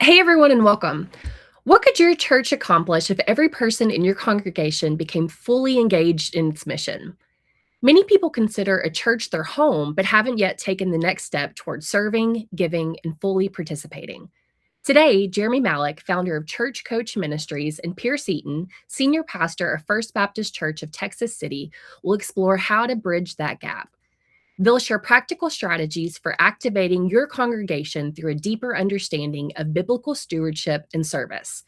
Hey, everyone, and welcome. What could your church accomplish if every person in your congregation became fully engaged in its mission? Many people consider a church their home, but haven't yet taken the next step toward serving, giving, and fully participating. Today, Jeremy Malek, founder of Church Coach Ministries, and Pierce Eaton, senior pastor of First Baptist Church of Texas City, will explore how to bridge that gap. They'll share practical strategies for activating your congregation through a deeper understanding of biblical stewardship and service.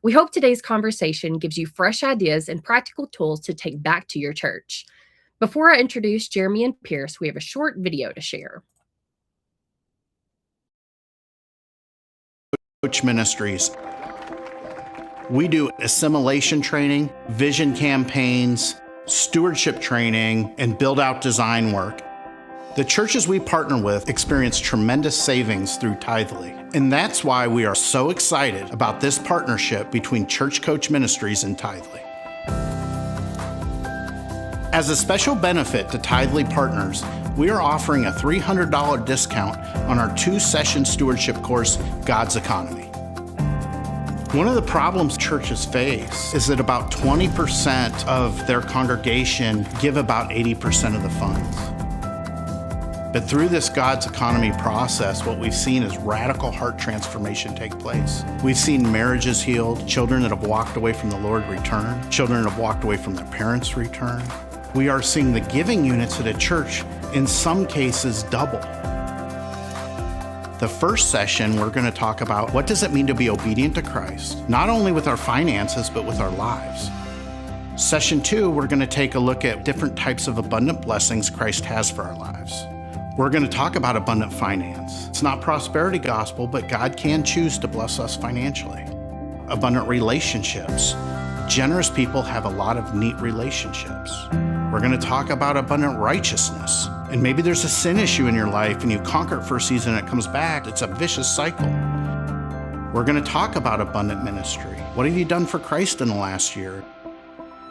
We hope today's conversation gives you fresh ideas and practical tools to take back to your church. Before I introduce Jeremy and Pierce, we have a short video to share. Coach Ministries. We do assimilation training, vision campaigns, stewardship training, and build out design work. The churches we partner with experience tremendous savings through Tithely, and that's why we are so excited about this partnership between Church Coach Ministries and Tithely. As a special benefit to Tithely partners, we are offering a $300 discount on our 2-session stewardship course, God's Economy. One of the problems churches face is that about 20% of their congregation give about 80% of the funds. But through this God's Economy process, what we've seen is radical heart transformation take place. We've seen marriages healed, children that have walked away from the Lord return, children that have walked away from their parents return. We are seeing the giving units at a church, in some cases, double. The first session, we're going to talk about what does it mean to be obedient to Christ, not only with our finances, but with our lives. Session 2, we're going to take a look at different types of abundant blessings Christ has for our lives. We're going to talk about abundant finance. It's not prosperity gospel, but God can choose to bless us financially. Abundant relationships. Generous people have a lot of neat relationships. We're going to talk about abundant righteousness. And maybe there's a sin issue in your life and you conquer it for a season and it comes back. It's a vicious cycle. We're going to talk about abundant ministry. What have you done for Christ in the last year?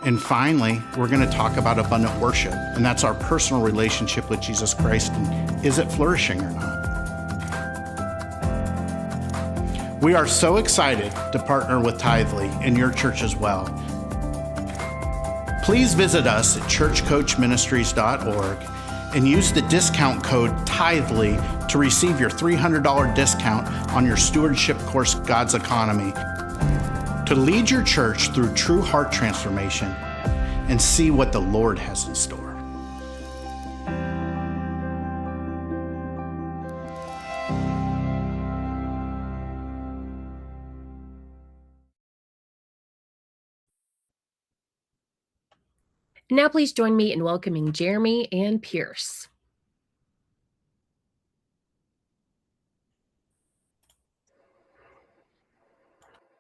And finally, we're going to talk about abundant worship. And that's our personal relationship with Jesus Christ. And is it flourishing or not? We are so excited to partner with Tithely in your church as well. Please visit us at churchcoachministries.org and use the discount code Tithely to receive your $300 discount on your stewardship course, God's Economy, to lead your church through true heart transformation and see what the Lord has in store. Now, please join me in welcoming Jeremy and Pierce.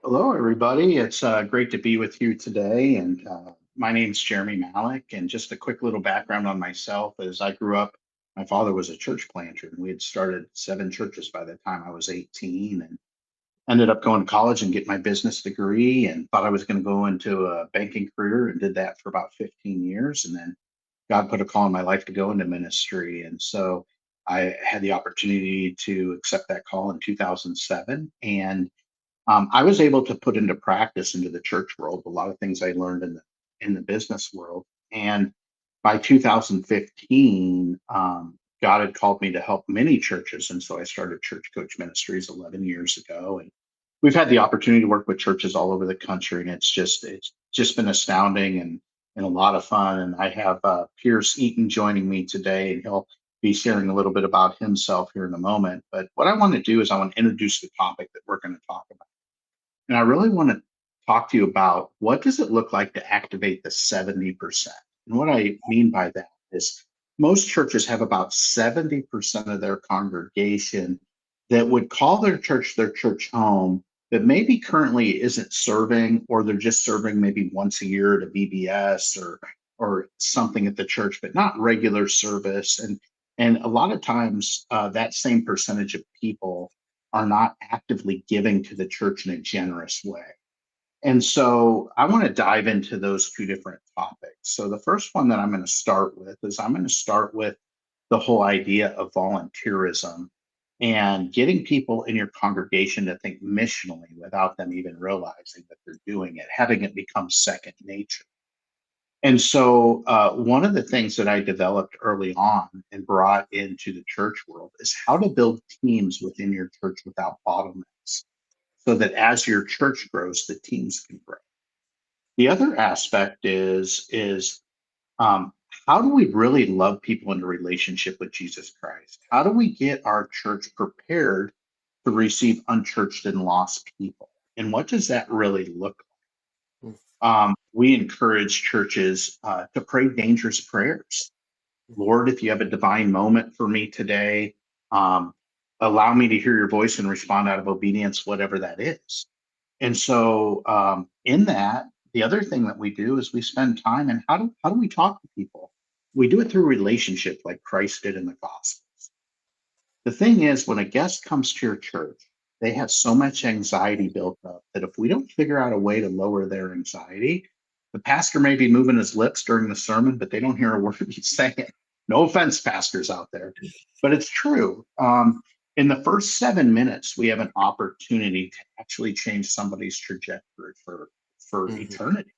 Hello, everybody. It's great to be with you today. And my name's Jeremy Malek. And just a quick little background on myself is I grew up, my father was a church planter, and we had started 7 churches by the time I was 18, and ended up going to college and getting my business degree, and thought I was going to go into a banking career, and did that for about 15 years. And then God put a call in my life to go into ministry. And so I had the opportunity to accept that call in 2007. And I was able to put into practice into the church world a lot of things I learned in the business world. And by 2015, God had called me to help many churches, and so I started Church Coach Ministries 11 years ago. And we've had the opportunity to work with churches all over the country, and it's just been astounding and a lot of fun. And I have Pierce Eaton joining me today, and he'll be sharing a little bit about himself here in a moment. But what I want to do is I want to introduce the topic that we're going to talk about. And I really want to talk to you about what does it look like to activate the 70%. And what I mean by that is most churches have about 70% of their congregation that would call their church home, that maybe currently isn't serving, or they're just serving maybe once a year at a VBS or something at the church, but not regular service. And a lot of times that same percentage of people are not actively giving to the church in a generous way. And so I want to dive into those 2 different topics. So the first one that I'm going to start with is I'm going to start with the whole idea of volunteerism. and getting people in your congregation to think missionally without them even realizing that they're doing it, having it become second nature. And so, one of the things that I developed early on and brought into the church world is how to build teams within your church without bottlenecks, so that as your church grows, the teams can grow. The other aspect is um, how do we really love people in a relationship with Jesus Christ? How do we get our church prepared to receive unchurched and lost people? And what does that really look mm, like? We encourage churches to pray dangerous prayers. Lord, if you have a divine moment for me today, um, allow me to hear your voice and respond out of obedience, whatever that is. And so, in that, the other thing that we do is we spend time and how do we talk to people? We do it through relationship, like Christ did in the gospel. The thing is, when a guest comes to your church, they have so much anxiety built up that if we don't figure out a way to lower their anxiety, the pastor may be moving his lips during the sermon, but they don't hear a word he's saying. No offense, pastors out there, but it's true. In the first 7 minutes, we have an opportunity to actually change somebody's trajectory for mhm, eternity.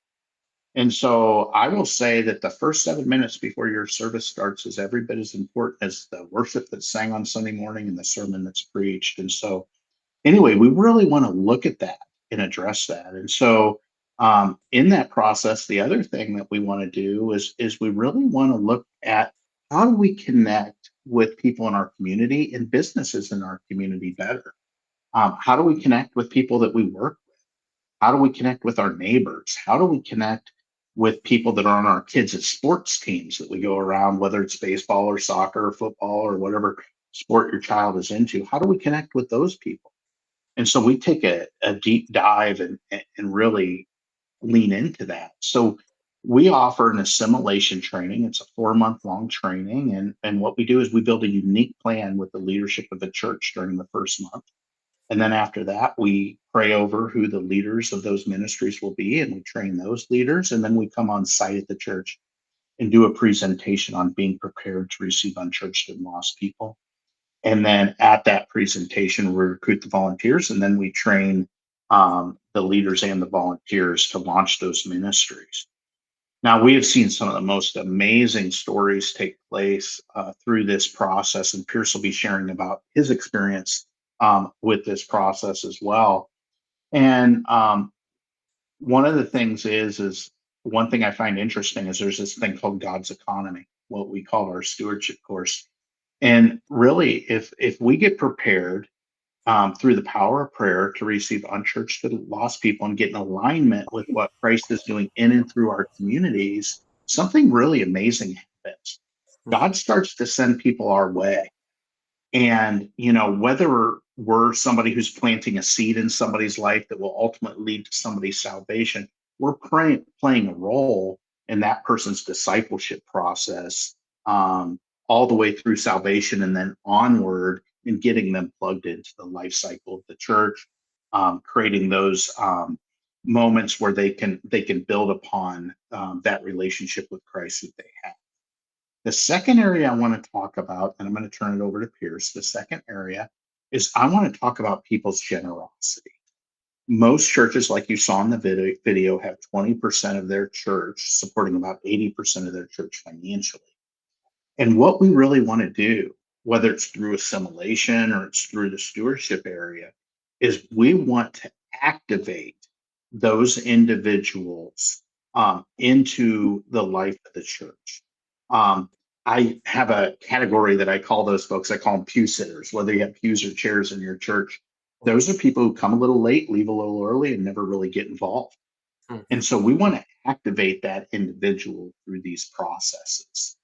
And so I will say that the first 7 minutes before your service starts is every bit as important as the worship that's sang on Sunday morning and the sermon that's preached. And so, anyway, we really want to look at that and address that. And so, in that process, the other thing that we want to do is we really want to look at how do we connect with people in our community and businesses in our community better. How do we connect with people that we work with? How do we connect with our neighbors? How do we connect with people that are on our kids' sports teams that we go around, whether it's baseball or soccer or football or whatever sport your child is into? How do we connect with those people? And so we take a deep dive and really lean into that. So we offer an assimilation training. It's a 4 month long training. And what we do is we build a unique plan with the leadership of the church during the first month. And then after that, we pray over who the leaders of those ministries will be, and we train those leaders. And then we come on site at the church and do a presentation on being prepared to receive unchurched and lost people. And then at that presentation, we recruit the volunteers, and then we train the leaders and the volunteers to launch those ministries. Now, we have seen some of the most amazing stories take place through this process, and Pierce will be sharing about his experience with this process as well. And one of the things is one thing I find interesting is there's this thing called God's economy, what we call our stewardship course. And really, if we get prepared through the power of prayer to receive unchurched and lost people and get in alignment with what Christ is doing in and through our communities, something really amazing happens. mhm, God starts to send people our way. And, whether we're somebody who's planting a seed in somebody's life that will ultimately lead to somebody's salvation, we're playing a role in that person's discipleship process, all the way through salvation and then onward in getting them plugged into the life cycle of the church, creating those moments where they can build upon that relationship with Christ that they have. The second area I want to talk about, and I'm going to turn it over to Pierce. The second area is I want to talk about people's generosity. Most churches, like you saw in the video have 20% of their church supporting about 80% of their church financially. And what we really want to do, whether it's through assimilation or it's through the stewardship area, is we want to activate those individuals into the life of the church. Um, I have a category that I call those folks, I call them pew sitters, whether you have pews or chairs in your church. Those are people who come a little late, leave a little early, and never really get involved. mhm, And so we want to activate that individual through these processes.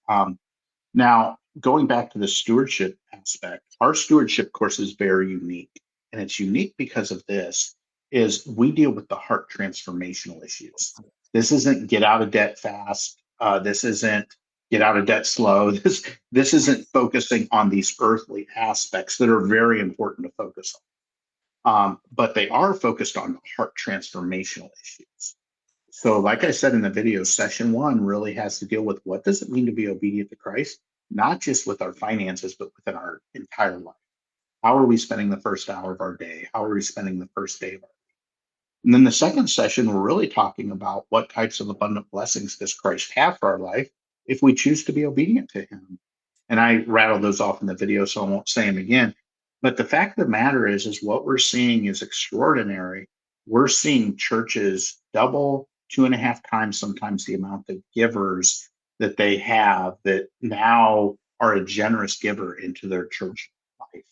Now, going back to the stewardship aspect, our stewardship course is very unique. And it's unique because of this is we deal with the heart transformational issues. This isn't get out of debt fast. This isn't get out of debt slow. This isn't focusing on these earthly aspects that are very important to focus on. But they are focused on heart transformational issues. So, like I said in the video, session one really has to deal with what does it mean to be obedient to Christ, not just with our finances, but within our entire life. How are we spending the first hour of our day? How are we spending the first day of our And then the second session, we're really talking about what types of abundant blessings does Christ have for our life if we choose to be obedient to him. And I rattled those off in the video, so I won't say them again. But the fact of the matter is what we're seeing is extraordinary. We're seeing churches double, 2.5 times sometimes the amount of givers that they have that now are a generous giver into their church life.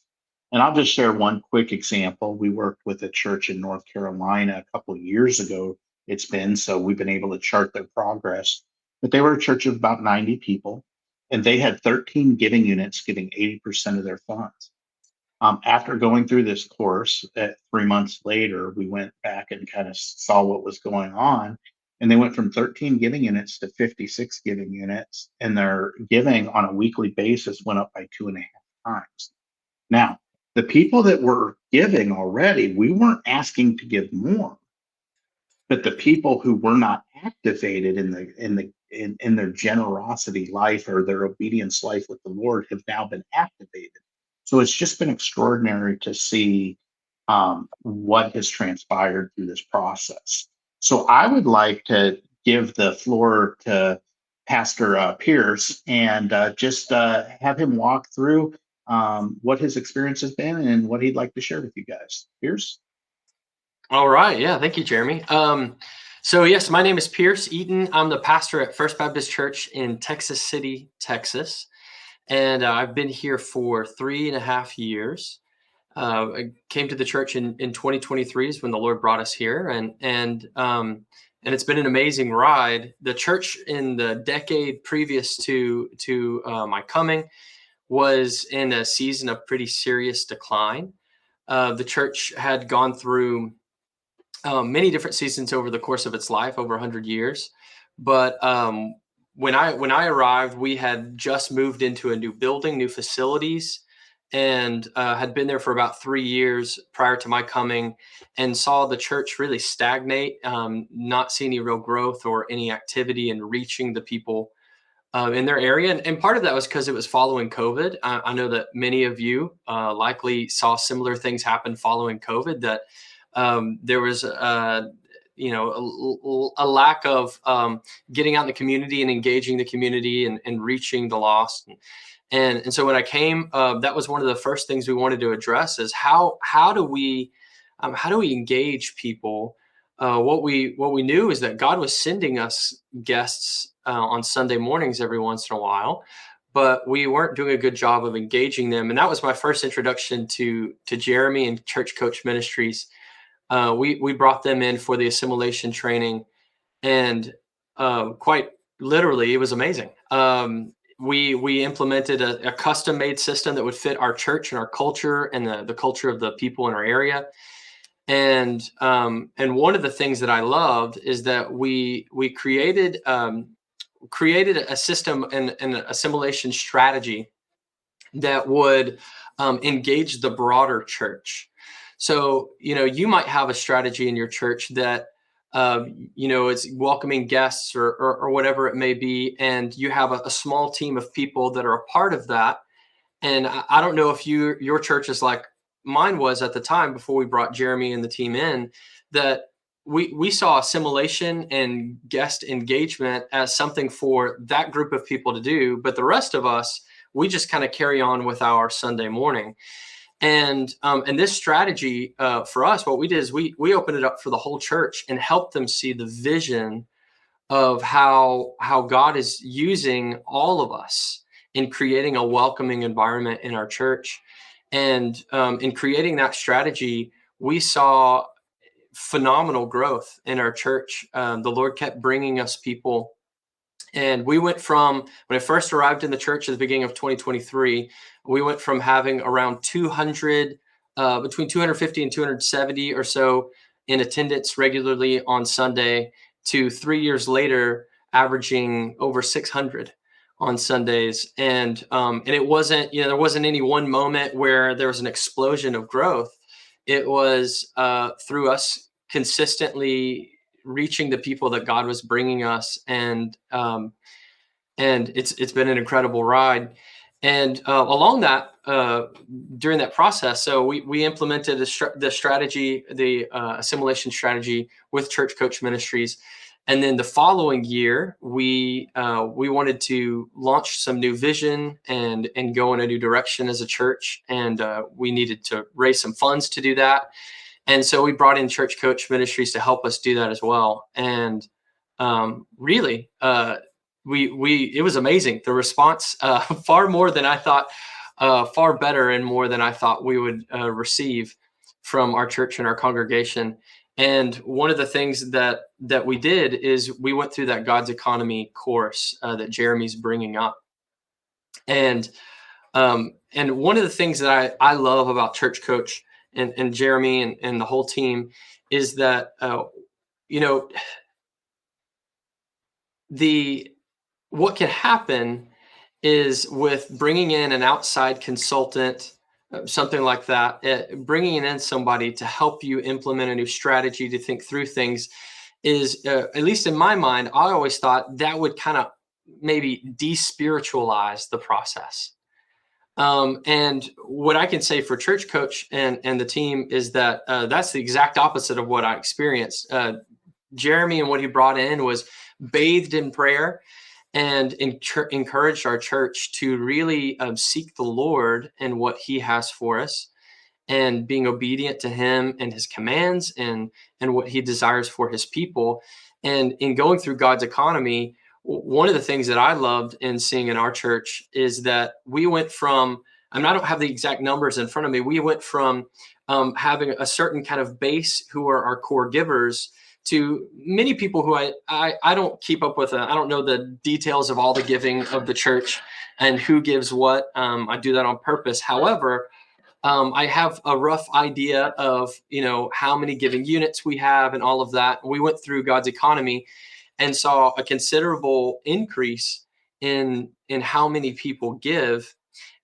And I'll just share one quick example. We worked with a church in North Carolina a couple of years ago. It's been so we've been able to chart their progress. But they were a church of about 90 people, and they had 13 giving units giving 80% of their funds. After going through this course, 3 months later, we went back and kind of saw what was going on. And they went from 13 giving units to 56 giving units, and their giving on a weekly basis went up by 2.5 times. Now, the people that were giving already, we weren't asking to give more, but the people who were not activated in their generosity life or their obedience life with the Lord have now been activated. So it's just been extraordinary to see what has transpired through this process. So I would like to give the floor to Pastor Pierce and just have him walk through what his experience has been and what he'd like to share with you guys. Pierce? All right. Yeah. Thank you, Jeremy. So yes, my name is Pierce Eaton. I'm the pastor at First Baptist Church in Texas City, Texas. And I've been here for 3.5 years. I came to the church in 2023 is when the Lord brought us here. And it's been an amazing ride. The church in the decade previous to my coming was in a season of pretty serious decline. The church had gone through many different seasons over the course of its life, over 100 years. But when I arrived, we had just moved into a new building, new facilities, and had been there for about 3 years prior to my coming, and saw the church really stagnate, not see any real growth or any activity in reaching the people in their area. And part of that was because it was following COVID. I know that many of you likely saw similar things happen following COVID, that there was a lack of getting out in the community and engaging the community and reaching the lost. And so when I came, that was one of the first things we wanted to address is how do we engage people? What we knew is that God was sending us guests on Sunday mornings every once in a while, but we weren't doing a good job of engaging them. And that was my first introduction to Jeremy and Church Coach Ministries. We brought them in for the Assimilation training, and quite literally, it was amazing. We implemented a custom made system that would fit our church and our culture and the culture of the people in our area. And one of the things that I loved is that we created a system and an assimilation strategy that would engage the broader church. So, you might have a strategy in your church that, it's welcoming guests or whatever it may be. And you have a small team of people that are a part of that. And I don't know if your church is like mine was at the time before we brought Jeremy and the team in, that we saw assimilation and guest engagement as something for that group of people to do. But the rest of us, we just kind of carry on with our Sunday morning. And this strategy for us, what we did is we opened it up for the whole church and helped them see the vision of how God is using all of us in creating a welcoming environment in our church. And in creating that strategy, we saw phenomenal growth in our church. The Lord kept bringing us people. And we went from, when I first arrived in the church at the beginning of 2023, we went from having around 200, between 250 and 270 or so in attendance regularly on Sunday, to 3 years later, averaging over 600 on Sundays. And it wasn't, there wasn't any one moment where there was an explosion of growth. It was through us consistently reaching the people that God was bringing us, and it's been an incredible ride. And along that, during that process, so we implemented the strategy, the assimilation strategy with Church Coach Ministries. And then the following year, we wanted to launch some new vision and go in a new direction as a church, and we needed to raise some funds to do that. And so we brought in Church Coach Ministries to help us do that as well. And really, it was amazing. The response, far more than I thought, far better and more than I thought we would receive from our church and our congregation. And one of the things that we did is we went through that God's Economy course that Jeremy's bringing up. And one of the things that I love about Church Coach and Jeremy and the whole team is that, what can happen is with bringing in an outside consultant, something like that, bringing in somebody to help you implement a new strategy, to think through things, is, at least in my mind, I always thought that would kind of maybe despiritualize the process. And what I can say for Church Coach and the team is that that's the exact opposite of what I experienced. Jeremy and what he brought in was bathed in prayer and encouraged our church to really seek the Lord and what he has for us, and being obedient to him and his commands and what he desires for his people. And in going through God's economy, one of the things that I loved in seeing in our church is that we went from, I don't have the exact numbers in front of me, we went from having a certain kind of base who are our core givers to many people who I don't keep up with. I don't know the details of all the giving of the church and who gives what. I do that on purpose. However, I have a rough idea of, how many giving units we have and all of that. We went through God's economy and saw a considerable increase in how many people give.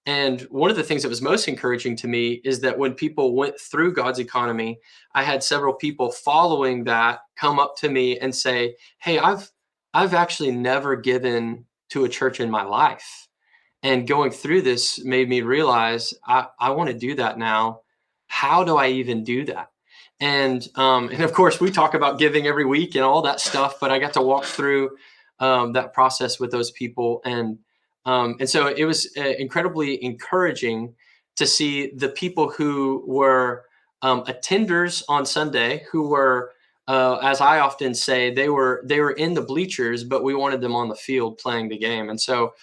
And one of the things that was most encouraging to me is that when people went through God's economy, I had several people following that come up to me and say, "Hey, I've actually never given to a church in my life. And going through this made me realize I want to do that now. How do I even do that?" And of course, we talk about giving every week and all that stuff, but I got to walk through that process with those people. And so it was incredibly encouraging to see the people who were attenders on Sunday, who were, as I often say, they were in the bleachers, but we wanted them on the field playing the game. And so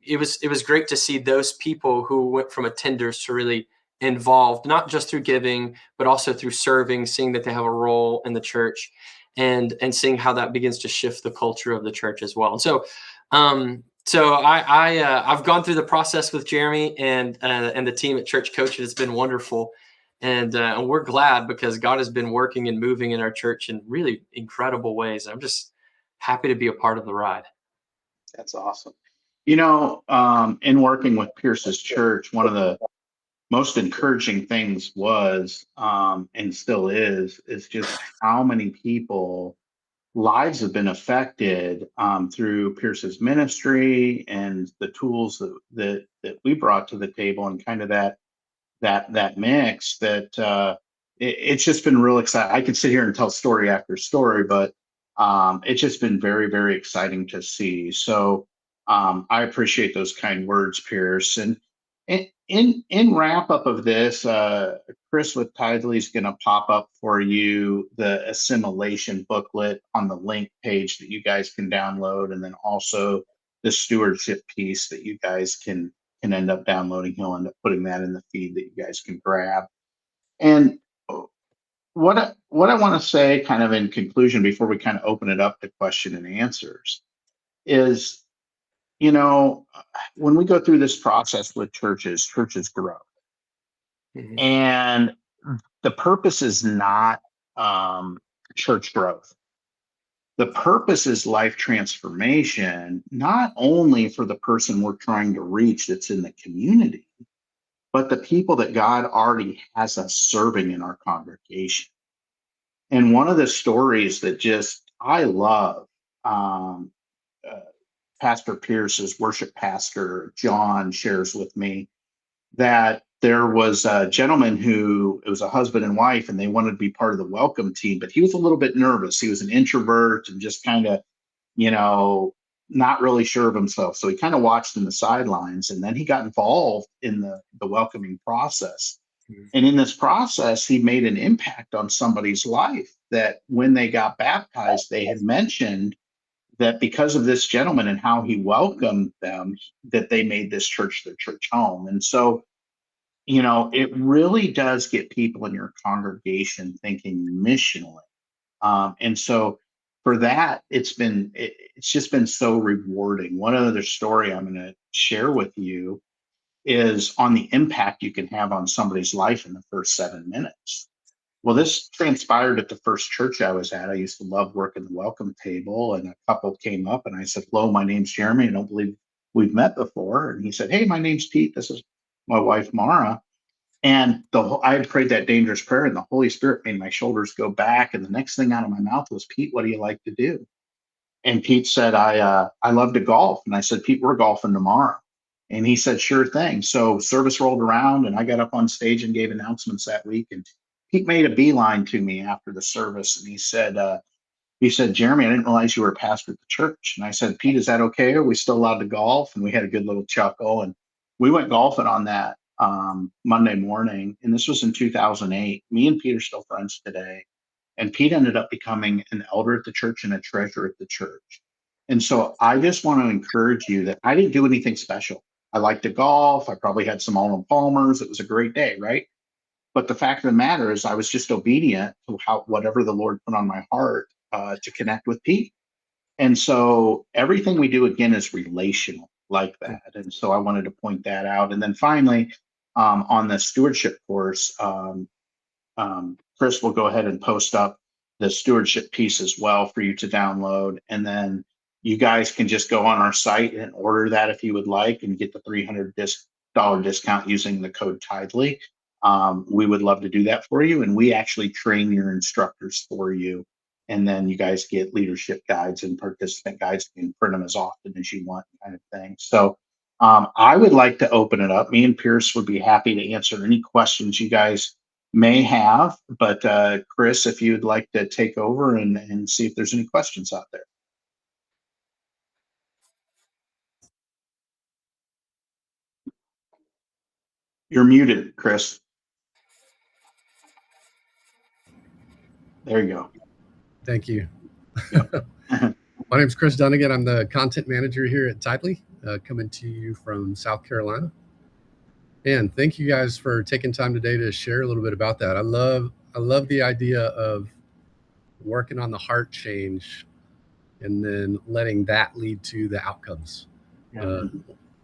it was great to see those people who went from attenders to really involved, not just through giving, but also through serving, seeing that they have a role in the church, and seeing how that begins to shift the culture of the church as well. And so I've gone through the process with Jeremy and the team at Church Coach. It's been wonderful. And we're glad because God has been working and moving in our church in really incredible ways. I'm just happy to be a part of the ride. That's awesome. In working with Pierce's church, one of the most encouraging things was, and still is just how many people lives have been affected through Pierce's ministry and the tools that we brought to the table, and kind of that mix that it's just been real exciting. I could sit here and tell story after story, but it's just been very, very exciting to see. So I appreciate those kind words, Pierce. And in wrap up of this, Chris with Tidely is going to pop up for you the assimilation booklet on the link page that you guys can download, and then also the stewardship piece that you guys can end up downloading. He'll end up putting that in the feed that you guys can grab. And what I want to say, kind of in conclusion, before we kind of open it up to question and answers, is, when we go through this process with churches grow. Mm-hmm. And the purpose is not church growth. The purpose is life transformation, not only for the person we're trying to reach that's in the community, but the people that God already has us serving in our congregation. And one of the stories that just I love, Pastor Pierce's worship pastor, John, shares with me. that there was a gentleman who, it was a husband and wife, and they wanted to be part of the welcome team, but he was a little bit nervous. He was an introvert and just kind of, you know, not really sure of himself. So he kind of watched in the sidelines, and then he got involved in the welcoming process. Mhm. And in this process, he made an impact on somebody's life that when they got baptized, they had mentioned that because of this gentleman and how he welcomed them, that they made this church their church home. And so, it really does get people in your congregation thinking missionally. And so for that, it's just been so rewarding. One other story I'm going to share with you is on the impact you can have on somebody's life in the first 7 minutes. Well, this transpired at the first church I was at. I used to love working the welcome table, and a couple came up and I said, "Hello, my name's Jeremy. I don't believe we've met before." And he said, "Hey, my name's Pete. This is my wife, Mara." And I had prayed that dangerous prayer, and the Holy Spirit made my shoulders go back. And the next thing out of my mouth was, "Pete, what do you like to do?" And Pete said, I love to golf." And I said, "Pete, we're golfing tomorrow." And he said, "Sure thing." So service rolled around, and I got up on stage and gave announcements that week. And Pete made a beeline to me after the service, and he said, "Jeremy, I didn't realize you were a pastor at the church." And I said, "Pete, is that okay? Are we still allowed to golf?" And we had a good little chuckle, and we went golfing on that Monday morning. And this was in 2008. Me and Pete are still friends today. And Pete ended up becoming an elder at the church and a treasurer at the church. And so I just want to encourage you that I didn't do anything special. I liked to golf. I probably had some Arnold Palmers. It was a great day, right? But the fact of the matter is, I was just obedient to whatever the Lord put on my heart to connect with Pete. And so everything we do again is relational like that. And so I wanted to point that out. And then finally, on the stewardship course, Chris will go ahead and post up the stewardship piece as well for you to download. And then you guys can just go on our site and order that if you would like and get the $300 discount using the code Tidely. We would love to do that for you. And we actually train your instructors for you. And then you guys get leadership guides and participant guides. You can print them as often as you want, kind of thing. So I would like to open it up. Me and Pierce would be happy to answer any questions you guys may have. But Chris, if you'd like to take over and see if there's any questions out there. You're muted, Chris. There you go. Thank you. Yep. My name is Chris Dunnigan. I'm the content manager here at Tidely, coming to you from South Carolina. And thank you guys for taking time today to share a little bit about that. I love the idea of working on the heart change and then letting that lead to the outcomes. Yeah.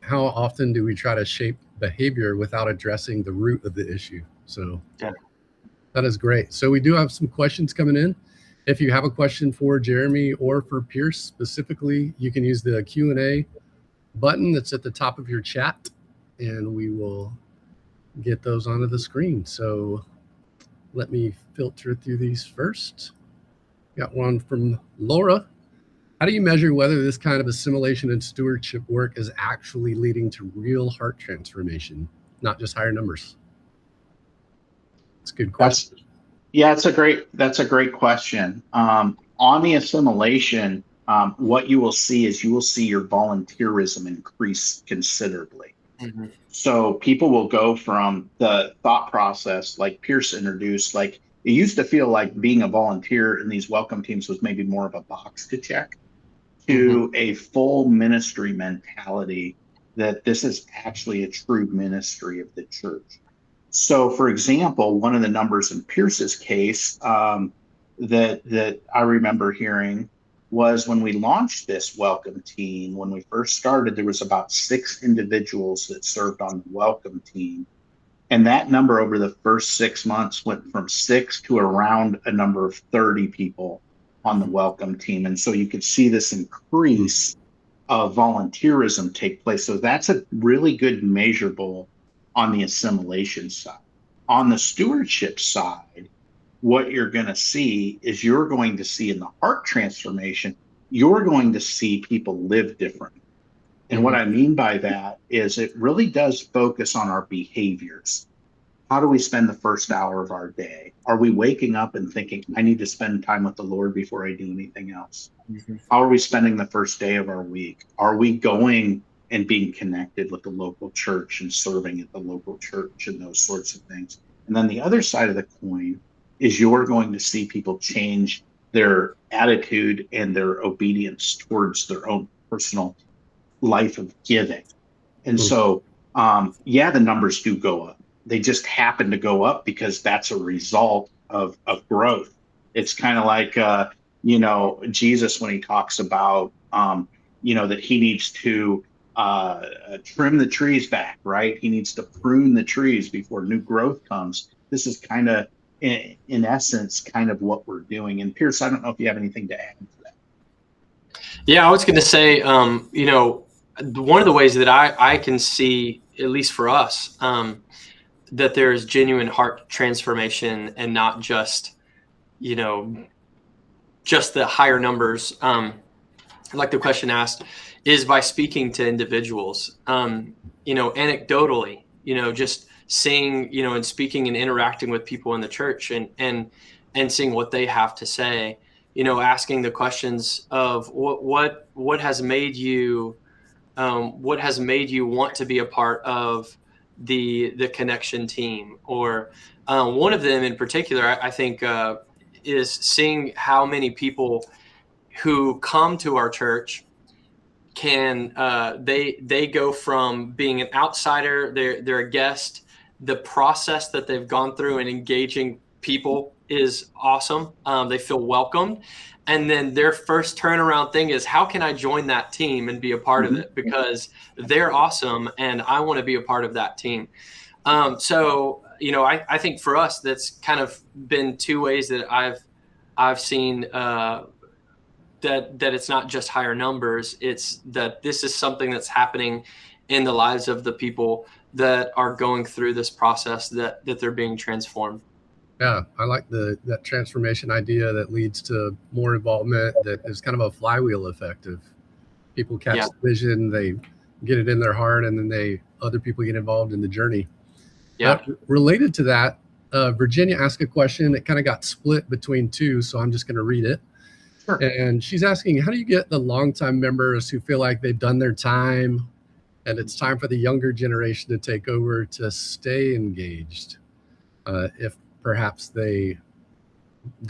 How often do we try to shape behavior without addressing the root of the issue? So Yeah. that is great. So we do have some questions coming in. If you have a question for Jeremy or for Pierce specifically, you can use the Q&A button that's at the top of your chat, and we will get those onto the screen. So let me filter through these first. Got one from Laura. How do you measure whether this kind of assimilation and stewardship work is actually leading to real heart transformation, not just higher numbers? It's a good question. That's a great question. On the assimilation, what you will see is you will see your volunteerism increase considerably. Mhm. So people will go from the thought process, like Pierce introduced, like it used to feel like being a volunteer in these welcome teams was maybe more of a box to check, to a full ministry mentality that this is actually a true ministry of the church. So, for example, one of the numbers in Pierce's case that I remember hearing was when we launched this welcome team. When we first started, there was about 6 individuals that served on the welcome team, and that number over the first 6 months went from 6 to around a number of 30 people on the welcome team. And so you could see this increase of volunteerism take place. So that's a really good measurable on the assimilation side. On the stewardship side, what you're going to see is you're going to see in the heart transformation, you're going to see people live differently. And what I mean by that is it really does focus on our behaviors. How do we spend the first hour of our day? Are we waking up and thinking, I need to spend time with the Lord before I do anything else? Mhm. How are we spending the first day of our week? Are we going and being connected with the local church and serving at the local church and those sorts of things? And then the other side of the coin is you're going to see people change their attitude and their obedience towards their own personal life of giving. And Hmm. so, yeah, the numbers do go up. They just happen to go up because that's a result of growth. It's kind of like, Jesus when he talks about, that he needs to trim the trees back, right? He needs to prune the trees before new growth comes. This is kind of, in essence, kind of what we're doing. And Pierce, I don't know if you have anything to add to that. Yeah, I was going to say, one of the ways that I can see, at least for us, that there is genuine heart transformation and not just, just the higher numbers. Like the question asked, is by speaking to individuals, anecdotally, just seeing, and speaking and interacting with people in the church and seeing what they have to say, asking the questions of what has made you want to be a part of the connection team, or one of them in particular, I think, is seeing how many people who come to our church can they go from being an outsider, they're a guest. The process that they've gone through in engaging people is awesome. They feel welcomed, and then their first turnaround thing is, how can I join that team and be a part of it, because they're awesome and I want to be a part of that team. So I think for us that's kind of been two ways that I've seen that it's not just higher numbers, it's that this is something that's happening in the lives of the people that are going through this process, that they're being transformed. Yeah, I like that transformation idea that leads to more involvement, that is kind of a flywheel effect of people catch Yeah. the vision, they get it in their heart, and then other people get involved in the journey. Yeah. Related to that, Virginia asked a question that kind of got split between two, so I'm just going to read it. Sure. And she's asking, how do you get the longtime members who feel like they've done their time and it's time for the younger generation to take over to stay engaged? If perhaps their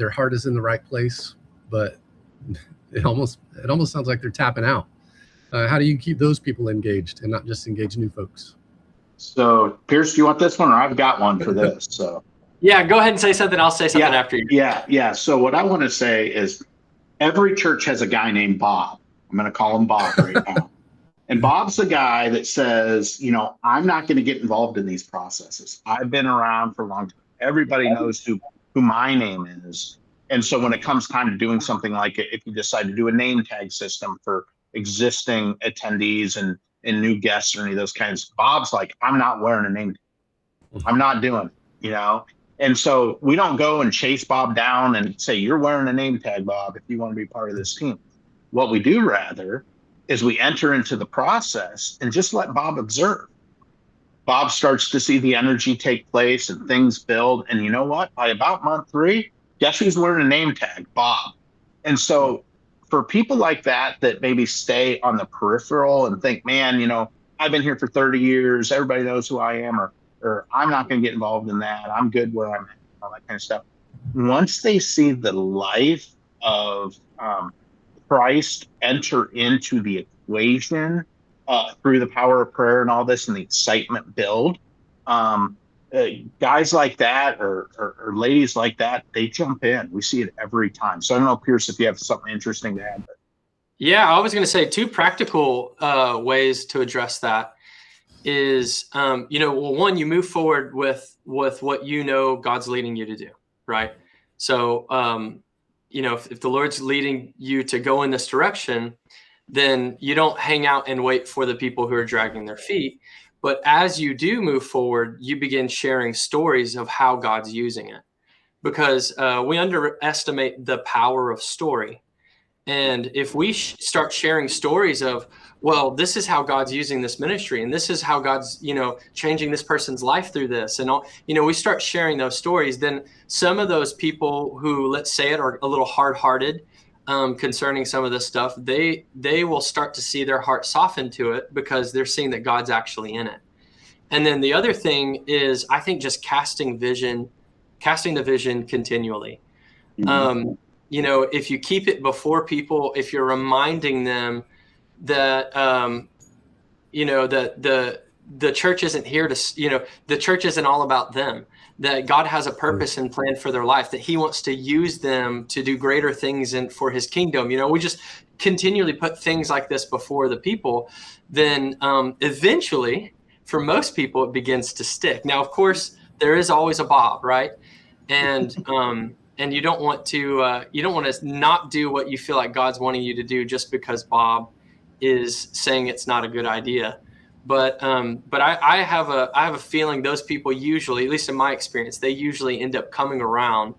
heart is in the right place, but it almost sounds like they're tapping out. How do you keep those people engaged and not just engage new folks? So, Pierce, do you want this one, or I've got one for this? So, yeah, go ahead and say something. I'll say something after you. Yeah. So, what I want to say is, every church has a guy named Bob. I'm going to call him Bob right now. And Bob's the guy that says, I'm not going to get involved in these processes. I've been around for a long time. Everybody knows who my name is. And so when it comes time to doing something like it, if you decide to do a name tag system for existing attendees and new guests or any of those kinds, Bob's like, I'm not wearing a name tag. I'm not doing it, And so we don't go and chase Bob down and say, you're wearing a name tag, Bob, if you want to be part of this team. What we do rather is we enter into the process and just let Bob observe. Bob starts to see the energy take place and things build. And you know what? By about month 3, guess who's wearing a name tag? Bob. And so for people like that maybe stay on the peripheral and think, man, I've been here for 30 years. Everybody knows who I am, or I'm not going to get involved in that. I'm good where I'm at, all that kind of stuff. Once they see the life of Christ enter into the equation through the power of prayer and all this, and the excitement build, guys like that or ladies like that, they jump in. We see it every time. So I don't know, Pierce, if you have something interesting to add. Yeah, I was going to say 2 practical ways to address that is, one, you move forward with what God's leading you to do, right? So, if the Lord's leading you to go in this direction, then you don't hang out and wait for the people who are dragging their feet. But as you do move forward, you begin sharing stories of how God's using it, because we underestimate the power of story. And if we start sharing stories of, well, this is how God's using this ministry, and this is how God's, changing this person's life through this, and all, we start sharing those stories, then some of those people who, let's say it, are a little hard-hearted concerning some of this stuff, they will start to see their heart soften to it because they're seeing that God's actually in it. And then the other thing is, I think, just casting the vision continually. Mhm. If you keep it before people, if you're reminding them that, that the church isn't here to, the church isn't all about them, that God has a purpose and plan for their life, that he wants to use them to do greater things for his kingdom. We just continually put things like this before the people, then eventually, for most people, it begins to stick. Now, of course, there is always a Bob, right? And you don't want to not do what you feel like God's wanting you to do just because Bob is saying it's not a good idea. But I have a feeling those people usually, at least in my experience, they usually end up coming around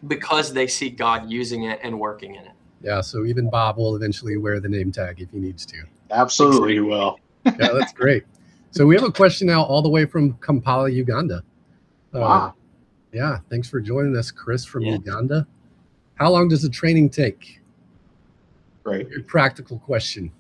because they see God using it and working in it. Yeah, so even Bob will eventually wear the name tag if he needs to. Absolutely, you will. Yeah, that's great. So we have a question now all the way from Kampala, Uganda. Wow. Yeah, thanks for joining us, Chris from Uganda. How long does the training take? Great. Good practical question.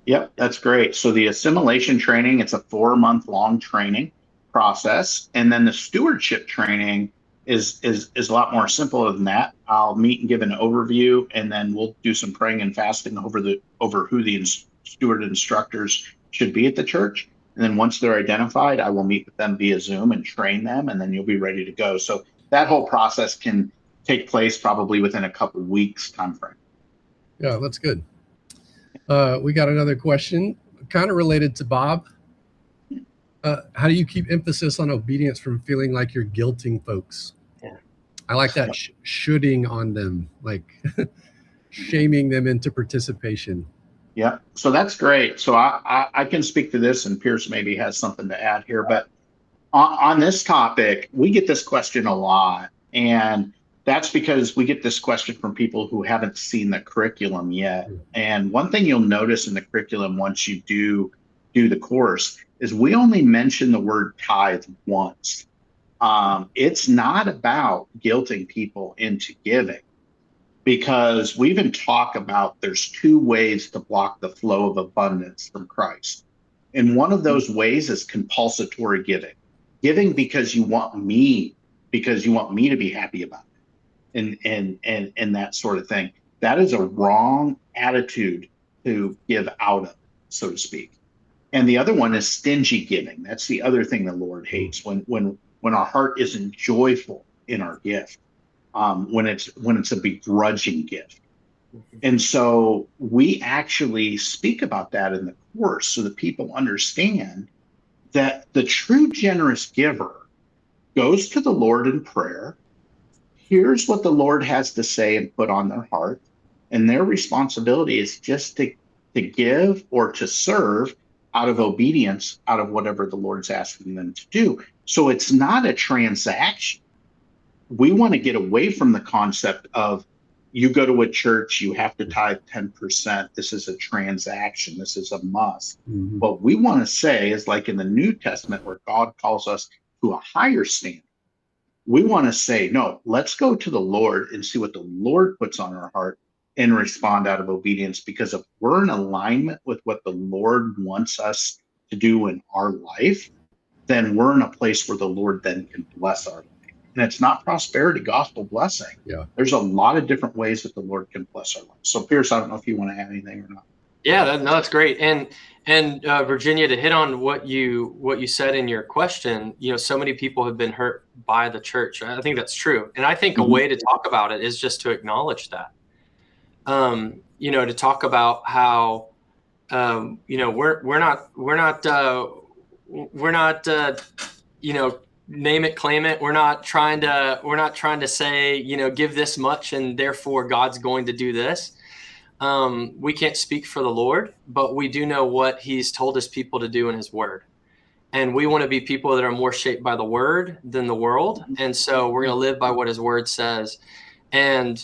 Yep, that's great. So the assimilation training, it's a 4-month-long training process. And then the stewardship training is a lot more simpler than that. I'll meet and give an overview, and then we'll do some praying and fasting over who the steward instructors should be at the church. And then once they're identified, I will meet with them via Zoom and train them, and then you'll be ready to go. So that whole process can take place probably within a couple weeks time frame. Yeah, that's good. We got another question, kind of related to Bob. How do you keep emphasis on obedience from feeling like you're guilting folks? Yeah. I like that shoulding on them, like shaming them into participation. Yeah, so that's great. So I can speak to this, and Pierce maybe has something to add here. But on this topic, we get this question a lot. And that's because we get this question from people who haven't seen the curriculum yet. And one thing you'll notice in the curriculum once you do the course is we only mention the word tithe once. It's not about guilting people into giving, because we even talk about there's 2 ways to block the flow of abundance from Christ. And one of those ways is compulsory giving. Giving because you want me to be happy about it, and that sort of thing. That is a wrong attitude to give out of, so to speak. And the other one is stingy giving. That's the other thing the Lord hates, when our heart isn't joyful in our gift, when it's a begrudging gift. And so we actually speak about that in the course so that people understand that the true generous giver goes to the Lord in prayer, hears what the Lord has to say and put on their heart, and their responsibility is just to give or to serve out of obedience, out of whatever the Lord's asking them to do. So it's not a transaction. We want to get away from the concept of you go to a church, you have to tithe 10%. This is a transaction. This is a must. Mm-hmm. What we want to say is, like in the New Testament, where God calls us to a higher standard, we want to say, no, let's go to the Lord and see what the Lord puts on our heart and respond out of obedience. Because if we're in alignment with what the Lord wants us to do in our life, then we're in a place where the Lord then can bless our life. And it's not prosperity gospel blessing. Yeah. There's a lot of different ways that the Lord can bless our life. So Pierce, I don't know if you want to add anything or not. Yeah, that's great. And Virginia, to hit on what you said in your question, so many people have been hurt by the church. I think that's true. And I think a way to talk about it is just to acknowledge that. To talk about how, we're not, name it, claim it. We're not trying to say, give this much and therefore God's going to do this. We can't speak for the Lord, but we do know what he's told his people to do in his word. And we want to be people that are more shaped by the word than the world. And so we're going to live by what his word says. And,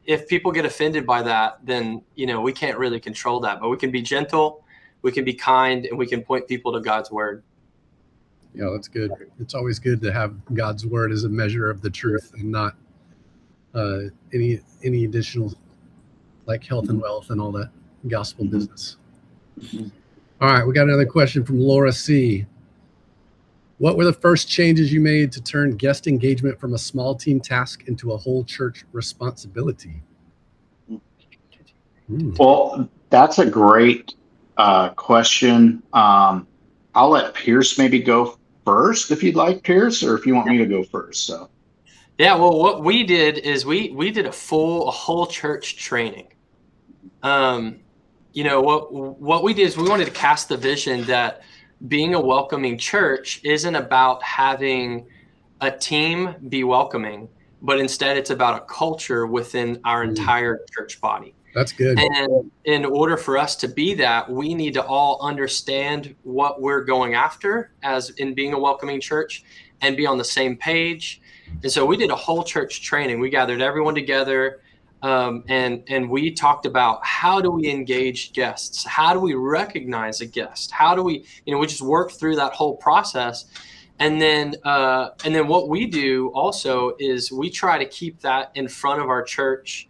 if people get offended by that, then, we can't really control that, but we can be gentle, we can be kind, and we can point people to God's word. Yeah, that's good. It's always good to have God's word as a measure of the truth and not any additional like health and wealth and all that gospel business. All right, we got another question from Laura C. What were the first changes you made to turn guest engagement from a small team task into a whole church responsibility? Well, that's a great question. I'll let Pierce maybe go first if you'd like, Pierce, or if you want me to go first. So, yeah, well, what we did is we did a whole church training. What we did is we wanted to cast the vision that being a welcoming church isn't about having a team be welcoming, but instead it's about a culture within our entire church body. That's good. And in order for us to be that, we need to all understand what we're going after as in being a welcoming church and be on the same page. And so we did a whole church training. We gathered everyone together, and we talked about how do we engage guests? How do we recognize a guest? How do we, we just worked through that whole process. And then what we do also is we try to keep that in front of our church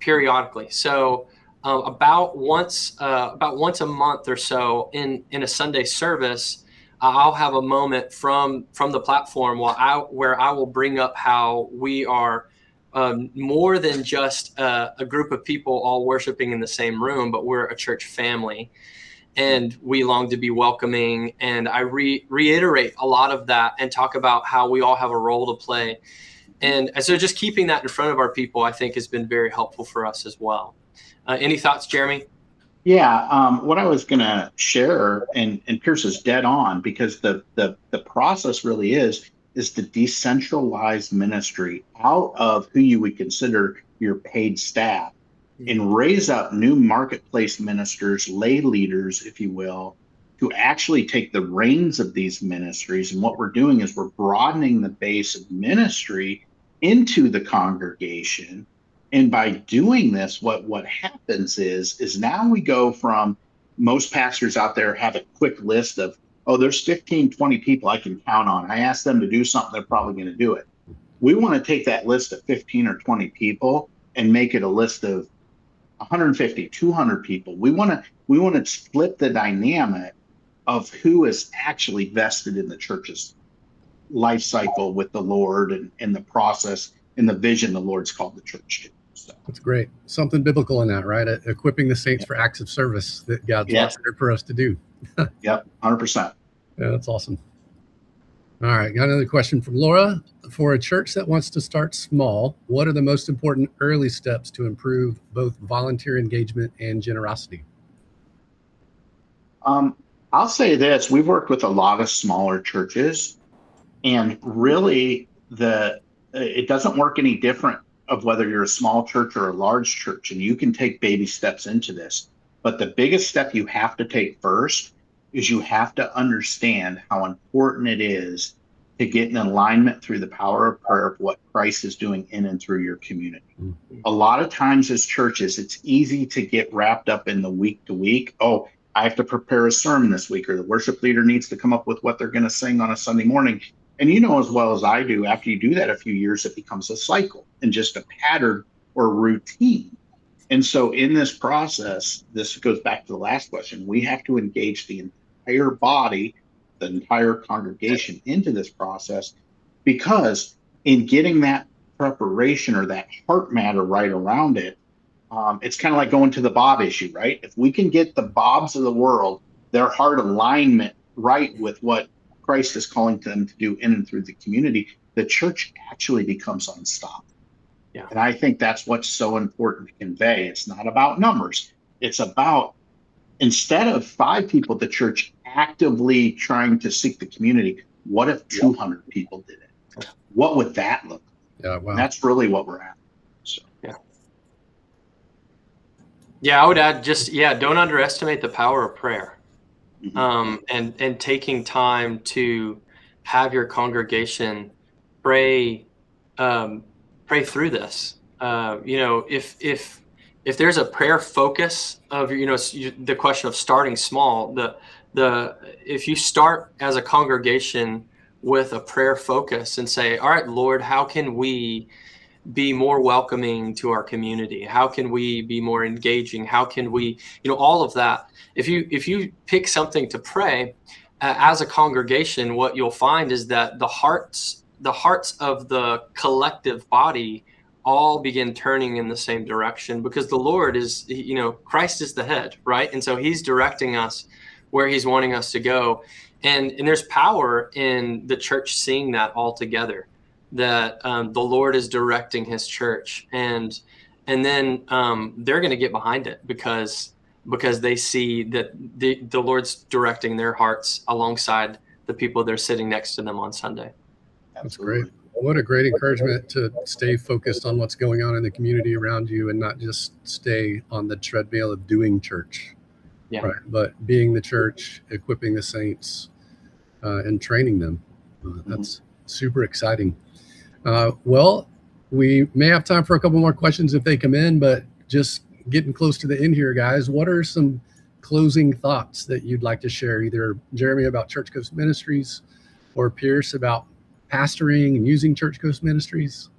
periodically. So about once a month or so in a Sunday service, I'll have a moment from the platform where I will bring up how we are more than just a group of people all worshiping in the same room, but we're a church family. And we long to be welcoming. And I reiterate a lot of that and talk about how we all have a role to play. And so just keeping that in front of our people, I think, has been very helpful for us as well. Any thoughts, Jeremy? Yeah, what I was going to share, and Pierce is dead on, because the process really is to decentralize ministry out of who you would consider your paid staff and raise up new marketplace ministers, lay leaders, if you will, to actually take the reins of these ministries. And what we're doing is we're broadening the base of ministry into the congregation. And by doing this, what happens is now we go from, most pastors out there have a quick list of, oh, there's 15, 20 people I can count on. I ask them to do something, they're probably going to do it. We want to take that list of 15 or 20 people and make it a list of 150, 200 people. We want to split the dynamic of who is actually vested in the church's life cycle with the Lord and the process and the vision the Lord's called the church to. So that's great. Something biblical in that, right? Equipping the saints for acts of service that God's wanted for us to do. Yep, 100%. Yeah, that's awesome. All right, got another question from Laura. For a church that wants to start small, what are the most important early steps to improve both volunteer engagement and generosity? I'll say this. We've worked with a lot of smaller churches, and really it doesn't work any different of whether you're a small church or a large church, and you can take baby steps into this. But the biggest step you have to take first is you have to understand how important it is to get in alignment through the power of prayer of what Christ is doing in and through your community. Mm-hmm. A lot of times as churches, it's easy to get wrapped up in the week to week. Oh, I have to prepare a sermon this week, or the worship leader needs to come up with what they're going to sing on a Sunday morning. And you know as well as I do, after you do that a few years, it becomes a cycle and just a pattern or routine. And so in this process, this goes back to the last question, we have to engage the entire body, the entire congregation into this process, because in getting that preparation or that heart matter right around it, it's kind of like going to the Bob issue, right? If we can get the Bobs of the world, their heart alignment right with what Christ is calling them to do in and through the community, the church actually becomes unstoppable. Yeah. And I think that's what's so important to convey. It's not about numbers. It's about, instead of 5 people at the church actively trying to seek the community, what if 200 people did it? What would that look like? Yeah, wow. And that's really what we're at. So, yeah. Yeah, I would add don't underestimate the power of prayer. Mm-hmm. And taking time to have your congregation pray through this. if there's a prayer focus of, the question of starting small, if you start as a congregation with a prayer focus and say, all right, Lord, how can we be more welcoming to our community? How can we be more engaging? How can we, all of that. If you pick something to pray as a congregation, what you'll find is that the hearts of the collective body all begin turning in the same direction, because the Lord is, Christ is the head, right? And so he's directing us where he's wanting us to go. And there's power in the church seeing that all together, that the Lord is directing his church, and then they're going to get behind it because they see that the Lord's directing their hearts alongside the people they're sitting next to them on Sunday. That's great. What a great encouragement to stay focused on what's going on in the community around you and not just stay on the treadmill of doing church. Yeah. Right. But being the church, equipping the saints, and training them. That's super exciting. Well, we may have time for a couple more questions if they come in, but just getting close to the end here, guys. What are some closing thoughts that you'd like to share, either Jeremy about Church Coast Ministries or Pierce about pastoring and using Church Coast Ministries?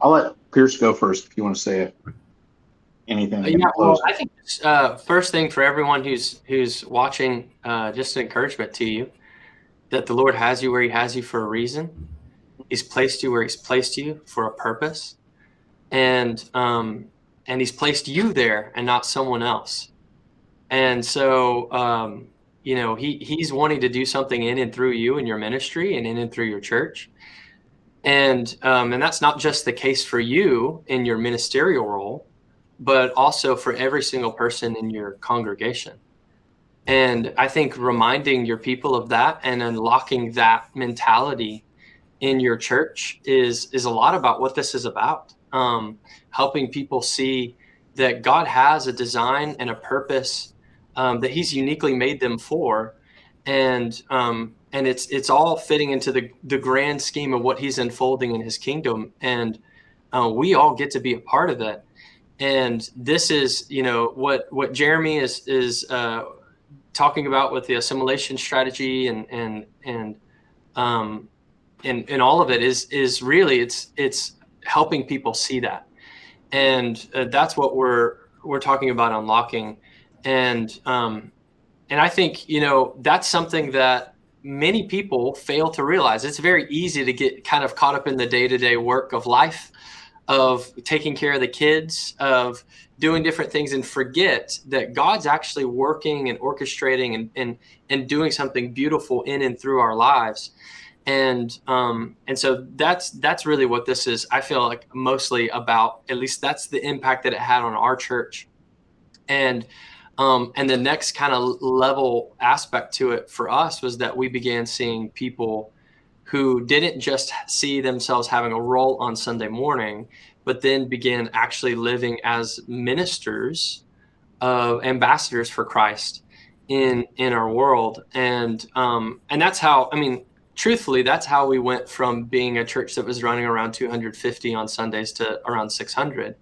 I'll let Pierce go first if you want to say anything. Well, I think first thing for everyone who's watching, just an encouragement to you that the Lord has you where he has you for a reason. He's placed you where he's placed you for a purpose, and he's placed you there and not someone else. And so, he's wanting to do something in and through you in your ministry and in and through your church. And that's not just the case for you in your ministerial role, but also for every single person in your congregation. And I think reminding your people of that and unlocking that mentality in your church is a lot about what this is about. Helping people see that God has a design and a purpose that he's uniquely made them for. And it's all fitting into the grand scheme of what he's unfolding in his kingdom. And we all get to be a part of it. And this is, what Jeremy is talking about with the assimilation strategy and all of it is really it's helping people see that, and that's what we're talking about unlocking, and I think that's something that many people fail to realize. It's very easy to get kind of caught up in the day-to-day work of life, of taking care of the kids, of doing different things, and forget that God's actually working and orchestrating and doing something beautiful in and through our lives. And so that's really what this is. I feel like mostly about, at least that's the impact that it had on our church. And the next kind of level aspect to it for us was that we began seeing people who didn't just see themselves having a role on Sunday morning, but then began actually living as ministers, ambassadors for Christ in our world. And that's how, truthfully, that's how we went from being a church that was running around 250 on Sundays to around 600,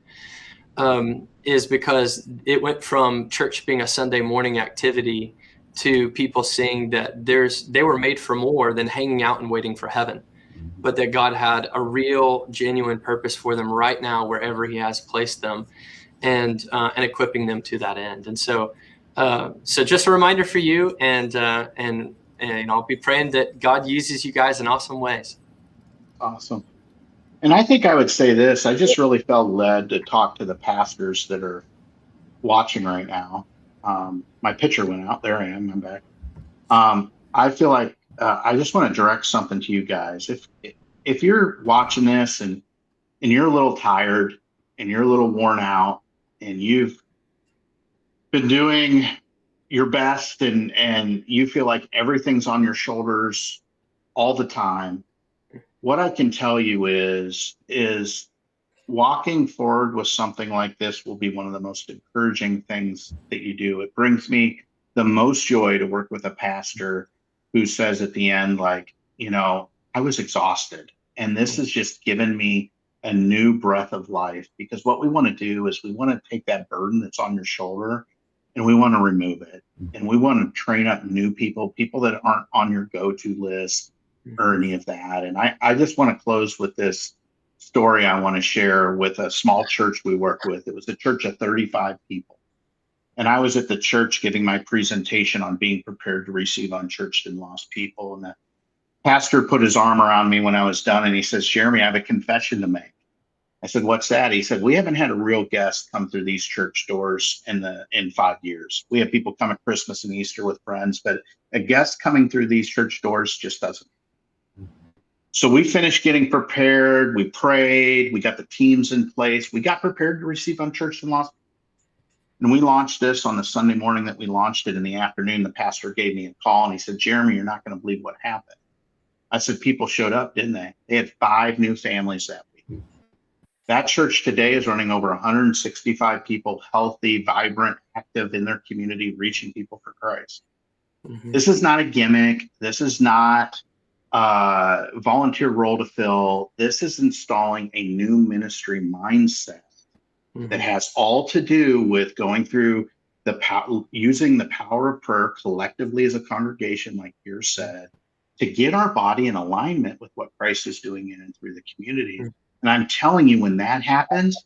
is because it went from church being a Sunday morning activity to people seeing that they were made for more than hanging out and waiting for heaven, but that God had a real, genuine purpose for them right now, wherever he has placed them, and equipping them to that end. And so just a reminder for you, and I'll be praying that God uses you guys in awesome ways. Awesome. And I think I would say this, I just really felt led to talk to the pastors that are watching right now. My picture went out. There I am. I'm back. I feel like I just want to direct something to you guys. If you're watching this and you're a little tired and you're a little worn out and you've been doing your best and you feel like everything's on your shoulders all the time, what I can tell you is walking forward with something like this will be one of the most encouraging things that you do. It brings me the most joy to work with a pastor who says at the end, like, I was exhausted, and this has just given me a new breath of life, because what we want to do is we want to take that burden that's on your shoulder and we want to remove it. And we want to train up new people that aren't on your go-to list or any of that. And I just want to close with this story I want to share with a small church we work with. It was a church of 35 people. And I was at the church giving my presentation on being prepared to receive unchurched and lost people. And the pastor put his arm around me when I was done, and he says, Jeremy, I have a confession to make. I said, what's that? He said, we haven't had a real guest come through these church doors in 5 years. We have people come at Christmas and Easter with friends, but a guest coming through these church doors just doesn't. So we finished getting prepared. We prayed. We got the teams in place. We got prepared to receive unchurched and lost. And we launched this on the Sunday morning that we launched it. In the afternoon, the pastor gave me a call and he said, Jeremy, you're not going to believe what happened. I said, people showed up, didn't they? They had 5 new families that week. That church today is running over 165 people, healthy, vibrant, active in their community, reaching people for Christ. Mm-hmm. This is not a gimmick. This is not a volunteer role to fill. This is installing a new ministry mindset that has all to do with going through using the power of prayer collectively as a congregation, like Pierre said, to get our body in alignment with what Christ is doing in and through the community. And I'm telling you, when that happens,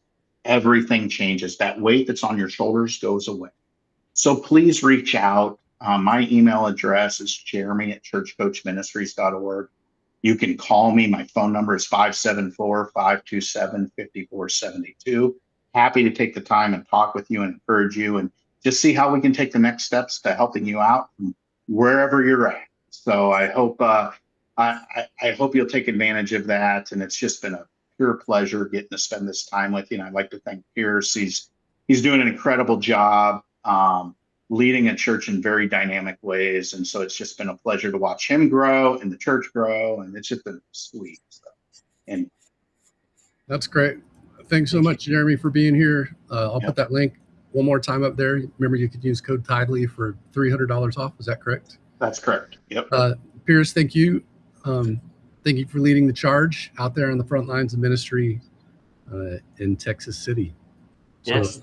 everything changes. That weight that's on your shoulders goes away. So please reach out. My email address is jeremy@churchcoachministries.org. You can call me. My phone number is 574-527-5472. Happy to take the time and talk with you and encourage you and just see how we can take the next steps to helping you out from wherever you're at. So I hope I hope you'll take advantage of that. And it's just been a pure pleasure getting to spend this time with you. And I'd like to thank Pierce. He's doing an incredible job leading a church in very dynamic ways. And so it's just been a pleasure to watch him grow and the church grow. And it's just been sweet. So, and that's great. Thanks so much, Jeremy, for being here. I'll put that link one more time up there. Remember, you could use code TIDELY for $300 off. Is that correct? That's correct. Yep. Pierce, thank you. Thank you for leading the charge out there on the front lines of ministry in Texas City. Yes. So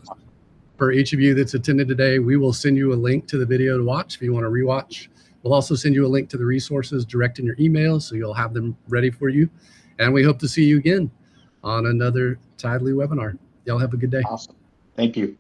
for each of you that's attended today, we will send you a link to the video to watch if you want to rewatch. We'll also send you a link to the resources direct in your email, so you'll have them ready for you. And we hope to see you again on another Tidely webinar. Y'all have a good day. Awesome. Thank you.